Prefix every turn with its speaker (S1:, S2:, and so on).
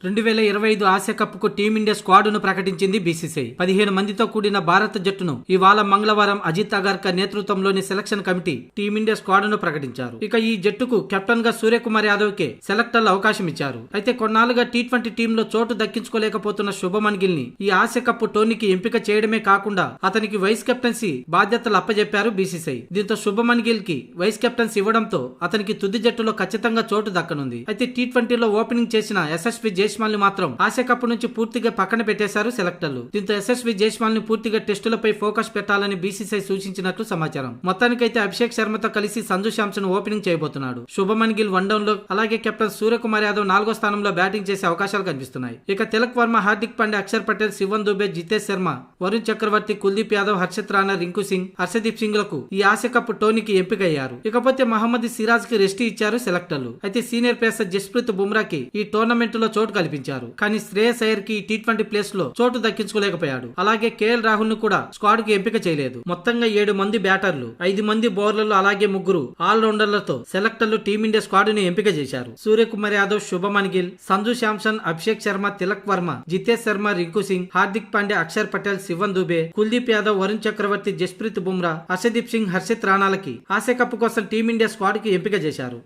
S1: 2025 Asia cup కు team India squad ను ప్రకటించింది బీసీసీఐ. 15 మందితో కూడిన భారత జట్టును ఇవాళ మంగళవారం అజిత్ అగర్కర్ నేతృత్వంలోని సెలక్షన్ కమిటీ టీమిండియా స్క్వాడ్ ను ప్రకటించారు. ఇక ఈ జట్టుకు కెప్టెన్ గా సూర్యకుమార్ యాదవ్ కే సెలెక్టర్లు అవకాశం ఇచ్చారు. అయితే కొన్నాళ్లుగా టీ20 టీంలో చోటు దక్కించుకోలేకపోతున్న శుభమన్ గిల్ ని ఈ ఆసియా కప్ టోర్నీకి ఎంపిక చేయడమే కాకుండా అతనికి వైస్ కెప్టెన్సీ బాధ్యతలు అప్పజెప్పారు బీసీసీఐ. దీంతో శుభమన్ గిల్ కి వైస్ కెప్టెన్సీ ఇవ్వడంతో అతనికి తుది జట్టులో ఖచ్చితంగా చోటు దక్కనుంది. అయితే టీ20లో ఓపెనింగ్ చేసిన ఎస్ఎస్వి జైస్వాల్ ని మాత్రం ఆసియా కప్ నుంచి పూర్తిగా పక్కన పెట్టేశారు సెలెక్టర్లు. దీంతో ఎస్ఎస్వి జైస్వాల్ ని పూర్తిగా టెస్టులపై ఫోకస్ పెట్టాలని బీసీసీఐ సూచించినట్లు సమాచారం. మొత్తానికైతే అభిషేక్ శర్మతో కలిసి సంజు శాంసన్ ఓపెనింగ్ చేయబోతున్నాడు. శుభమన్ గిల్ వన్డౌన్ లో, అలాగే కెప్టెన్ సూర్యకుమార్ యాదవ్ 4వ స్థానంలో బ్యాటింగ్ చేసే అవకాశాలు కనిపిస్తున్నాయి. ఇక తిలక్ వర్మ, హార్దిక్ పాండ్యా, అక్షర్ పటేల్, శివన్ దుబే, జితేష్ శర్మ, వరుణ్ చక్రవర్తి, కుల్దీప్ యాదవ్, హర్షిత్ రాణా, రింకు సింగ్, హర్షదీప్ సింగ్ లకు ఈ ఆసియా కప్ టోర్నీకి ఎంపికయ్యారు. ఇకపోతే మహమ్మద్ సిరాజ్ కి రెస్ట్ ఇచ్చారు సెలెక్టర్లు. అయితే సీనియర్ పేసర్ జస్ప్రీత్ బుమ్రాకి ఈ టోర్నమెంట్ లో చోటు కల్పించారు. కానీ శ్రేయస్ అయ్యర్ కి టీ20 ప్లేస్ లో చోటు దక్కించుకోలేకపోయాడు. అలాగే కేఎల్ రాహుల్ ను కూడా స్క్వాడ్ కు ఎంపిక చేయలేదు. మొత్తంగా 7 మంది బ్యాటర్లు, 5 మంది బౌలర్లు, అలాగే 3 ఆల్ రౌండర్లతో సెలెక్టర్లు టీమిండియా స్క్వాడ్ ను ఎంపిక చేశారు. సూర్యకుమార్ యాదవ్, శుభమన్ గిల్, సంజు శాంసన్, అభిషేక్ శర్మ, తిలక్ వర్మ, జితేష్ శర్మ, రింకు సింగ్, హార్దిక్ పాండ్యా, అక్షర్ పటేల్, శివన్ దుబే, కుల్దీప్ యాదవ్, వరుణ్ చక్రవర్తి, జస్ప్రీత్ బుమ్రా, హర్షదీప్ సింగ్, హర్షిత్ రాణాలకి ఆసియా కప్ కోసం టీమిండియా స్క్వాడ్ కి ఎంపిక చేశారు.